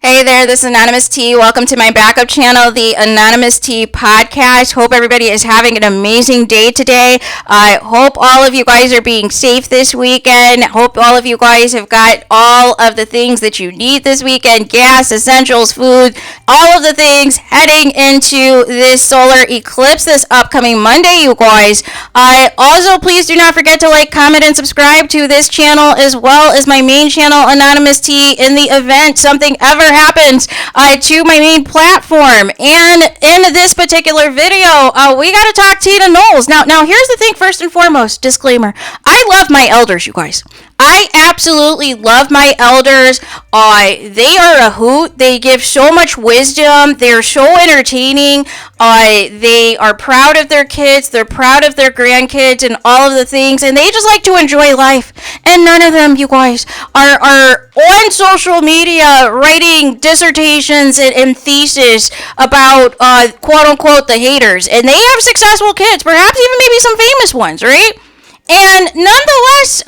Hey there, this is Anonymous T. Welcome to my backup channel, the Anonymous T podcast. Hope everybody is having an amazing day today. I hope all of you guys are being safe this weekend. Hope all of you guys have got all of the things that you need this weekend. Gas, essentials, food, all of the things heading into this solar eclipse this upcoming Monday, you guys. Also, please do not forget to like, comment, and subscribe to this channel as well as my main channel, Anonymous T, in the event something ever happens to my main platform. And in this particular video, we got to talk Tina Knowles. Now here's the thing. First and foremost, disclaimer, I love my elders, you guys. I absolutely love my elders. They are a hoot. They give so much wisdom. They're so entertaining. They are proud of their kids. They're proud of their grandkids and all of the things. And they just like to enjoy life. And none of them, you guys, are on social media writing dissertations and theses about, quote unquote, the haters. And they have successful kids, perhaps even maybe some famous ones, right? And nonetheless,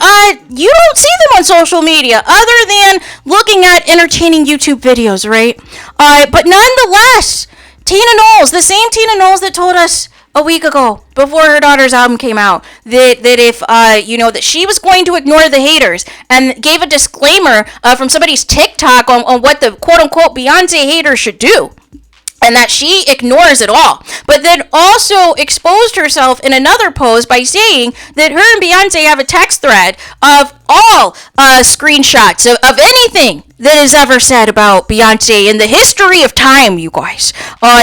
you don't see them on social media other than looking at entertaining YouTube videos, right? But nonetheless, Tina Knowles, the same Tina Knowles that told us a week ago, before her daughter's album came out, that if, that she was going to ignore the haters, and gave a disclaimer from somebody's TikTok on what the quote-unquote BEYONCÉ haters should do. And that she ignores it all. But then also exposed herself in another post by saying that her and Beyonce have a text thread of all screenshots of anything that is ever said about Beyonce in the history of time, you guys.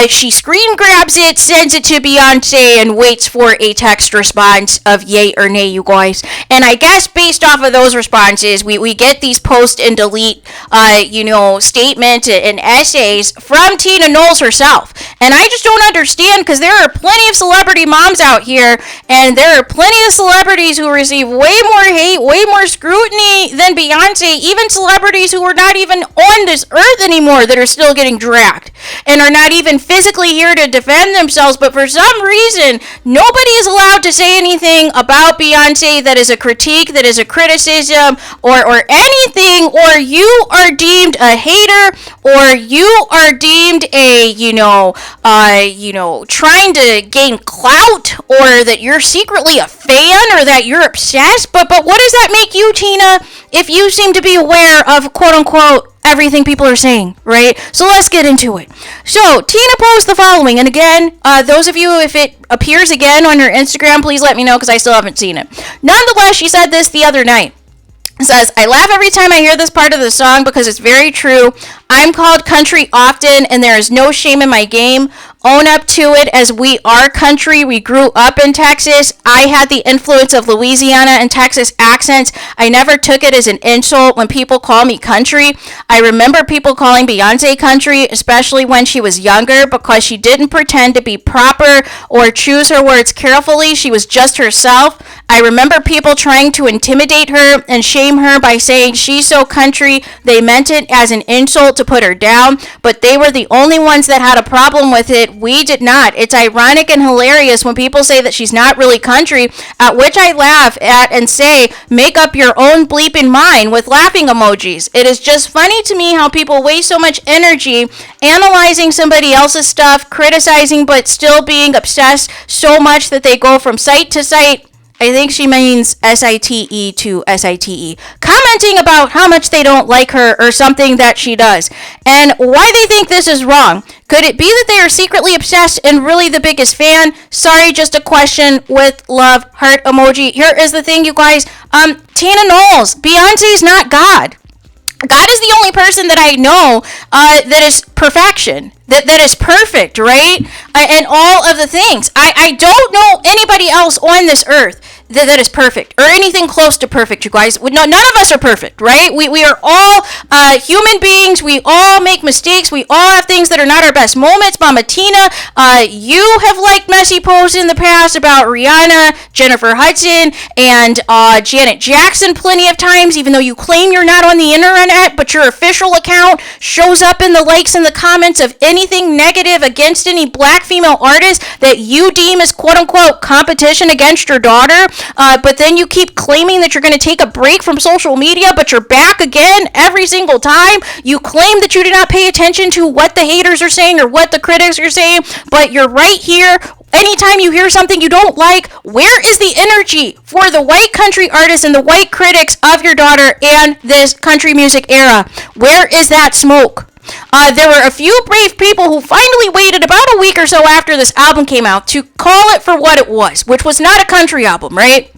She screen grabs it, sends it to Beyonce, and waits for a text response of yay or nay, you guys. And I guess based off of those responses, we get these post and delete, statements and essays from Tina Knowles herself. And I just don't understand, because there are plenty of celebrity moms out here, and there are plenty of celebrities who receive way more hate, way more scrutiny than Beyonce, even celebrities who are not even on this earth anymore that are still getting dragged and are not even physically here to defend themselves. But for some reason, nobody is allowed to say anything about Beyonce that is a critique, that is a criticism, or anything, or you are deemed a hater, or you are deemed a, trying to gain clout, or that you're secretly a fan, or that you're obsessed. But what does that make you, Tina, if you seem to be aware of quote-unquote everything people are saying, right? So let's get into it. So Tina posted the following, and again, those of you, if it appears again on your Instagram, please let me know, because I still haven't seen it. Nonetheless, she said this the other night. It says, I laugh every time I hear this part of the song because it's very true. I'm called country often, and there is no shame in my game. Own up to it, as we are country. We grew up in Texas. I had the influence of Louisiana and Texas accents. I never took it as an insult when people call me country. I remember people calling Beyonce country, especially when she was younger, because she didn't pretend to be proper or choose her words carefully. She was just herself. I remember people trying to intimidate her and shame her by saying she's so country. They meant it as an insult to put her down, but they were the only ones that had a problem with it. We did not. It's ironic and hilarious when people say that she's not really country, at which I laugh at and say, make up your own bleeping mind, with laughing emojis. It is just funny to me how people waste so much energy analyzing somebody else's stuff, criticizing, but still being obsessed so much that they go from site to site. I think she means SITE to SITE, commenting about how much they don't like her or something that she does, and why they think this is wrong. Could it be that they are secretly obsessed and really the biggest fan? Sorry, just a question with love, heart emoji. Here is the thing, you guys. Tina Knowles, Beyonce's not God. God is the only person that I know that is perfection, that is perfect, right? And all of the things. I don't know anybody else on this earth that is perfect, or anything close to perfect, you guys. None of us are perfect, right? We are all human beings. We all make mistakes. We all have things that are not our best moments. Mama Tina, you have liked messy posts in the past about Rihanna, Jennifer Hudson, and Janet Jackson plenty of times, even though you claim you're not on the internet, but your official account shows up in the likes and the comments of anything negative against any black female artist that you deem as quote-unquote competition against your daughter. but then you keep claiming that you're going to take a break from social media, but you're back again every single time. You claim that you did not pay attention to what the haters are saying or what the critics are saying, but you're right here. Anytime you hear something you don't like, where is the energy for the white country artists and the white critics of your daughter and this country music era? Where is that smoke? There were a few brave people who finally waited about a week or so after this album came out to call it for what it was, which was not a country album, right?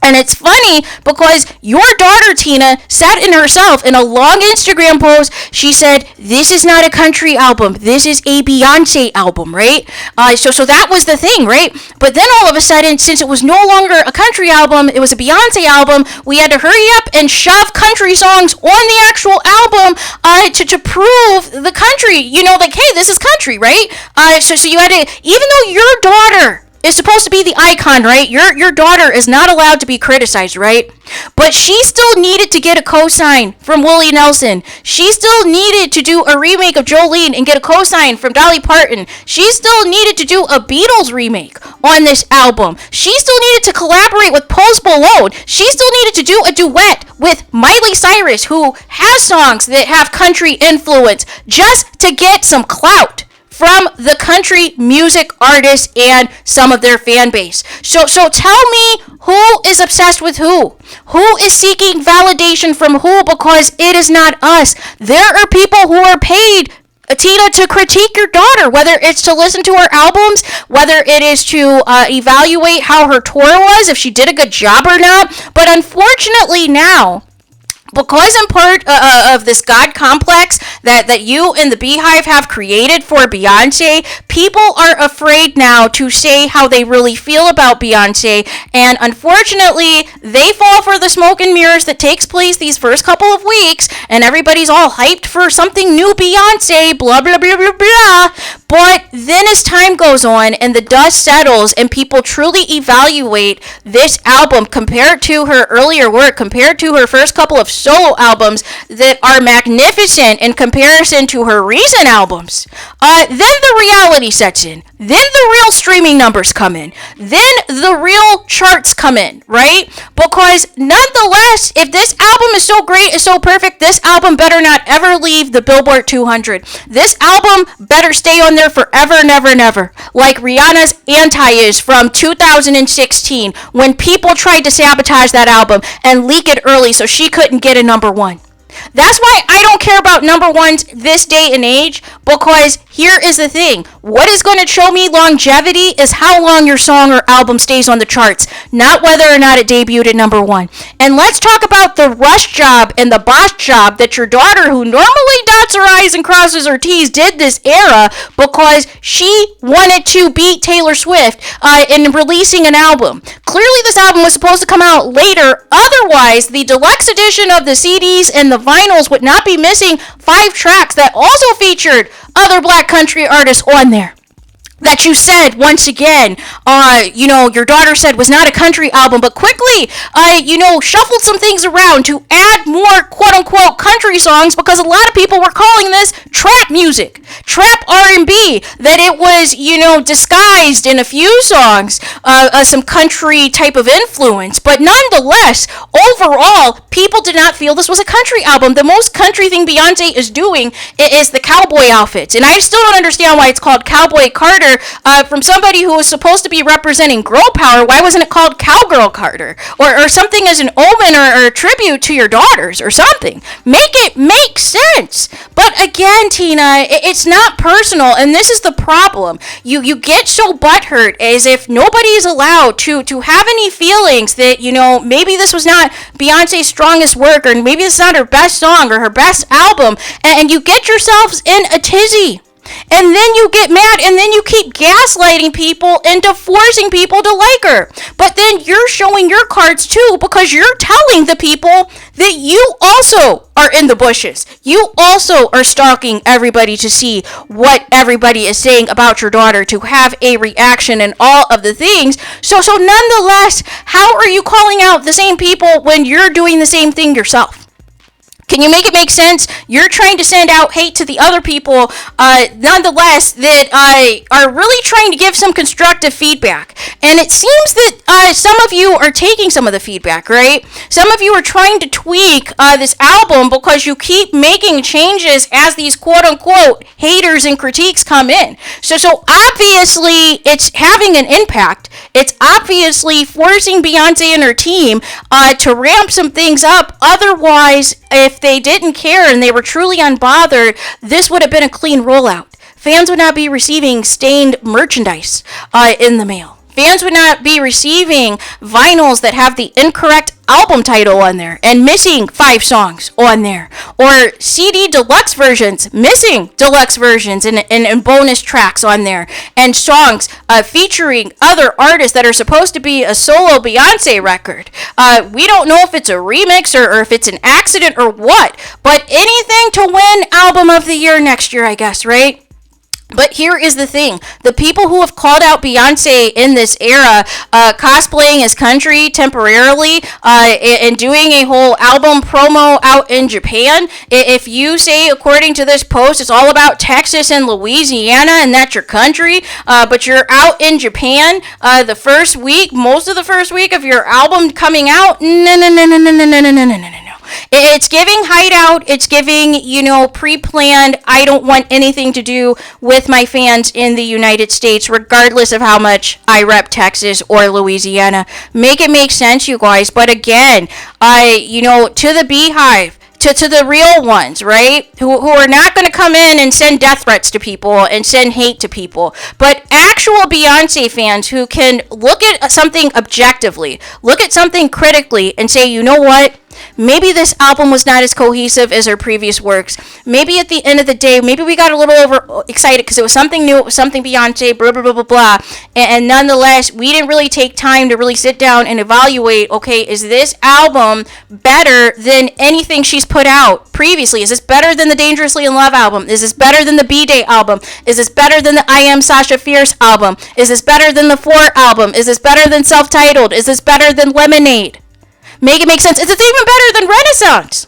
And it's funny because your daughter, Tina, said in herself in a long Instagram post, she said, this is not a country album. This is a Beyonce album, right? So that was the thing, right? But then all of a sudden, since it was no longer a country album, it was a Beyonce album, we had to hurry up and shove country songs on the actual album to prove the country, like, hey, this is country, right? So you had to, even though your daughter is supposed to be the icon, right? Your daughter is not allowed to be criticized, right? But she still needed to get a cosign from Willie Nelson. She still needed to do a remake of Jolene and get a cosign from Dolly Parton. She still needed to do a Beatles remake on this album. She still needed to collaborate with Post Malone. She still needed to do a duet with Miley Cyrus, who has songs that have country influence, just to get some clout from the country music artists and some of their fan base. So tell me, who is obsessed with who? Who is seeking validation from who? Because it is not us. There are people who are paid, Tina, to critique your daughter, whether it's to listen to her albums, whether it is to evaluate how her tour was, if she did a good job or not. But unfortunately now, because in part of this God complex that you and the Beehive have created for Beyonce, people are afraid now to say how they really feel about Beyonce, and unfortunately, they fall for the smoke and mirrors that takes place these first couple of weeks, and everybody's all hyped for something new Beyonce, blah, blah, blah, blah, blah. But then as time goes on and the dust settles and people truly evaluate this album compared to her earlier work, compared to her first couple of solo albums that are magnificent in comparison to her recent albums, then the reality sets in. Then the real streaming numbers come in. Then the real charts come in, right? Because nonetheless, if this album is so great, is so perfect, this album better not ever leave the Billboard 200. This album better stay on there forever, never, never. Like Rihanna's Anti is from 2016, when people tried to sabotage that album and leak it early so she couldn't get a number one. That's why I don't care about number ones this day and age, because here is the thing. What is going to show me longevity is how long your song or album stays on the charts, not whether or not it debuted at number one. And let's talk about the rush job and the boss job that your daughter, who normally dots her I's and crosses her T's, did this era because she wanted to beat Taylor Swift in releasing an album. Clearly this album was supposed to come out later, otherwise the deluxe edition of the CDs and the vinyls would not be missing 5 tracks that also featured other black country artists on there. That you said, once again, your daughter said was not a country album, but quickly, shuffled some things around to add more quote-unquote country songs, because a lot of people were calling this trap music, trap R&B, that it was, disguised in a few songs, some country type of influence, but nonetheless, overall, people did not feel this was a country album. The most country thing Beyonce is doing is the cowboy outfits, and I still don't understand why it's called Cowboy Carter. From somebody who was supposed to be representing girl power, why wasn't it called Cowgirl Carter? Or something as an omen or a tribute to your daughters or something. Make it make sense. But again, Tina, it's not personal, and this is the problem. You get so butthurt as if nobody is allowed to have any feelings that, maybe this was not Beyonce's strongest work, or maybe this is not her best song or her best album, and you get yourselves in a tizzy. And then you get mad, and then you keep gaslighting people into forcing people to like her. But then you're showing your cards too, because you're telling the people that you also are in the bushes. You also are stalking everybody to see what everybody is saying about your daughter, to have a reaction and all of the things. So nonetheless, how are you calling out the same people when you're doing the same thing yourself? Can you make it make sense? You're trying to send out hate to the other people, nonetheless, that are really trying to give some constructive feedback. And it seems that some of you are taking some of the feedback, right? Some of you are trying to tweak this album because you keep making changes as these quote-unquote haters and critiques come in. So obviously, it's having an impact. It's obviously forcing Beyonce and her team to ramp some things up. Otherwise, if they didn't care and they were truly unbothered, this would have been a clean rollout. Fans would not be receiving stained merchandise in the mail. Fans would not be receiving vinyls that have the incorrect album title on there and missing 5 songs on there. Or CD deluxe versions, missing deluxe versions and bonus tracks on there. And songs featuring other artists that are supposed to be a solo Beyonce record. We don't know if it's a remix or if it's an accident or what. But anything to win Album of the Year next year, I guess, right? But here is the thing. The people who have called out Beyonce in this era, cosplaying as country temporarily, and doing a whole album promo out in Japan, if you say, according to this post, it's all about Texas and Louisiana and that's your country, but you're out in Japan the first week, most of the first week of your album coming out, no. It's giving hideout. It's giving, pre-planned. I don't want anything to do with my fans in the United States, regardless of how much I rep Texas or Louisiana. Make it make sense, you guys. But again, to the Beehive, to the real ones, right? Who are not going to come in and send death threats to people and send hate to people, but actual Beyonce fans who can look at something objectively, look at something critically, and say, you know what? Maybe this album was not as cohesive as her previous works. Maybe at the end of the day, maybe we got a little overexcited because it was something new, it was something Beyonce, blah, blah, blah, blah, blah. And nonetheless, we didn't really take time to really sit down and evaluate, okay, is this album better than anything she's put out previously? Is this better than the Dangerously in Love album? Is this better than the B-Day album? Is this better than the I Am Sasha Fierce album? Is this better than the 4 album? Is this better than Self-Titled? Is this better than Lemonade? Make it make sense. Is it even better than Renaissance?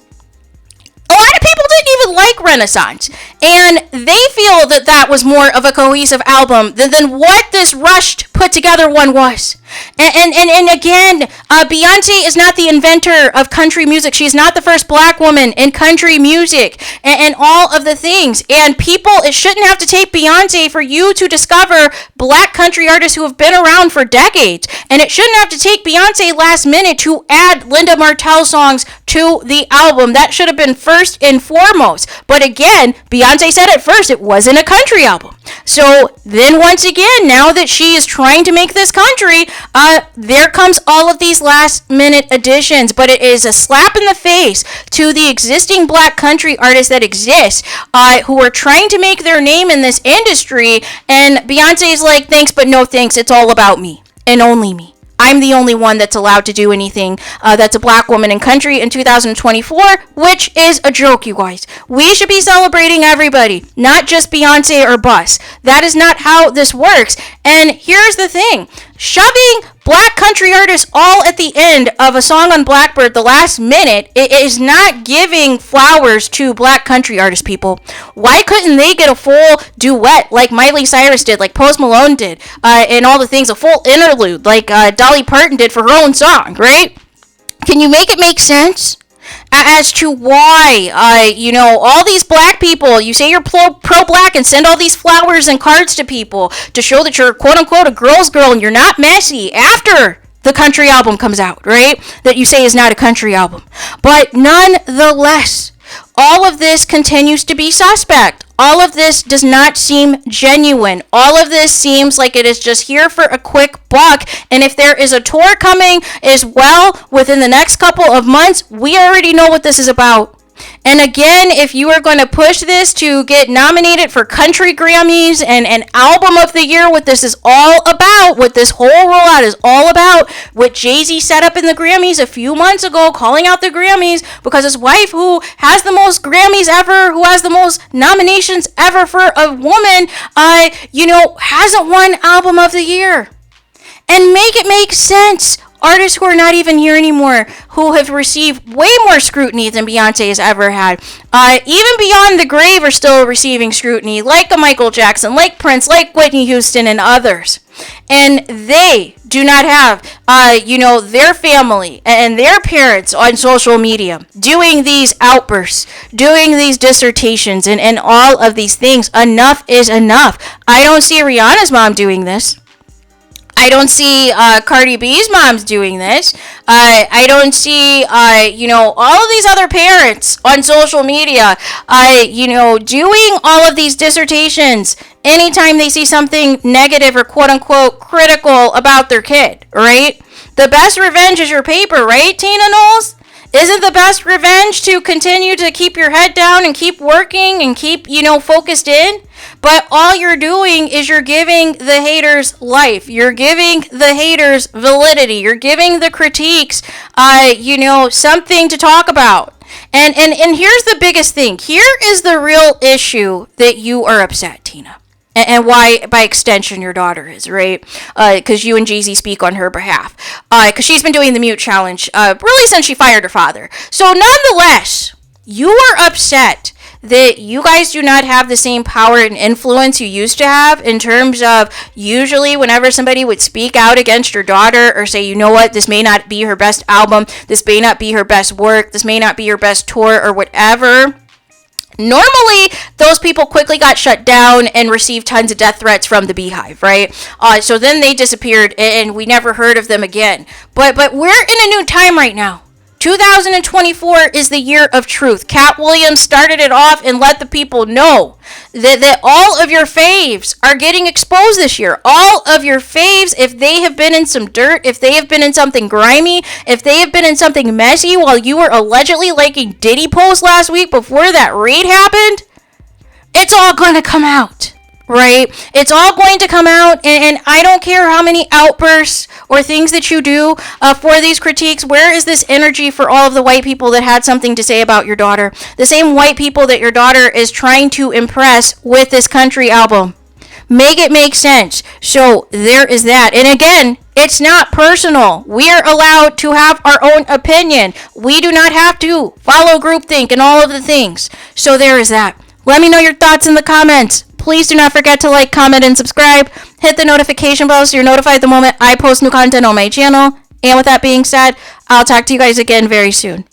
A lot of people didn't even like Renaissance, and they feel that that was more of a cohesive album than what this rushed, put together one was. And again, Beyonce is not the inventor of country music. She's not the first black woman in country music and all of the things. And people, it shouldn't have to take Beyonce for you to discover black country artists who have been around for decades. And it shouldn't have to take Beyonce last minute to add Linda Martell songs to the album. That should have been first and foremost. But again, Beyonce said it first, it wasn't a country album. So then once again, now that she is trying to make this country, there comes all of these last minute additions, but it is a slap in the face to the existing black country artists that exist, who are trying to make their name in this industry, and Beyonce is like, thanks, but no thanks, it's all about me, and only me. I'm the only one that's allowed to do anything that's a black woman in country in 2024, which is a joke, you guys. We should be celebrating everybody, not just Beyonce or bus. That is not how this works. And here's the thing. Shoving black country artists all at the end of a song on Blackbird the last minute, it is not giving flowers to black country artists, people. Why couldn't they get a full duet like Miley Cyrus did, like Post Malone did, and all the things, a full interlude like Dolly Parton did for her own song, right? Can you make it make sense? As to why, all these black people, you say you're pro-black and send all these flowers and cards to people to show that you're quote-unquote a girl's girl and you're not messy after the country album comes out, right? That you say is not a country album. But nonetheless, all of this continues to be suspect. All of this does not seem genuine. All of this seems like it is just here for a quick buck. And if there is a tour coming as well within the next couple of months, we already know what this is about. And again, if you are going to push this to get nominated for country Grammys and album of the year, what this is all about, what this whole rollout is all about, what Jay-Z set up in the Grammys a few months ago, calling out the Grammys because his wife, who has the most Grammys ever, who has the most nominations ever for a woman, hasn't won album of the year. And make it make sense. artists who are not even here anymore, who have received way more scrutiny than Beyonce has ever had. Even beyond the grave are still receiving scrutiny, like a Michael Jackson, like Prince, like Whitney Houston, and others. And they do not have, their family and their parents on social media doing these outbursts, doing these dissertations, and all of these things. Enough is enough. I don't see Rihanna's mom doing this. I don't see Cardi B's moms doing this. I don't see, all of these other parents on social media, doing all of these dissertations anytime they see something negative or quote unquote critical about their kid, right? The best revenge is your paper, right, Tina Knowles? Isn't the best revenge to continue to keep your head down and keep working and keep, focused in? But all you're doing is you're giving the haters life. You're giving the haters validity. You're giving the critiques, something to talk about. And here's the biggest thing. Here is the real issue that you are upset, Tina. And why, by extension, your daughter is, right? Because you and Jeezy speak on her behalf. Because she's been doing the mute challenge really since she fired her father. So nonetheless, you are upset that you guys do not have the same power and influence you used to have, in terms of usually whenever somebody would speak out against your daughter or say, you know what, this may not be her best album, this may not be her best work, this may not be her best tour or whatever. Normally, those people quickly got shut down and received tons of death threats from the Beehive, right? So then they disappeared and we never heard of them again. But we're in a new time right now. 2024 is the year of truth. Cat Williams started it off and let the people know that all of your faves are getting exposed this year. All of your faves, if they have been in some dirt, if they have been in something grimy, if they have been in something messy while you were allegedly liking Diddy posts last week before that raid happened, it's all going to come out. Right? It's all going to come out, and I don't care how many outbursts or things that you do for these critiques. Where is this energy for all of the white people that had something to say about your daughter? The same white people that your daughter is trying to impress with this country album. Make it make sense. So there is that. And again, it's not personal. We are allowed to have our own opinion. We do not have to follow groupthink and all of the things. So there is that. Let me know your thoughts in the comments. Please do not forget to like, comment, and subscribe. Hit the notification bell so you're notified the moment I post new content on my channel. And with that being said, I'll talk to you guys again very soon.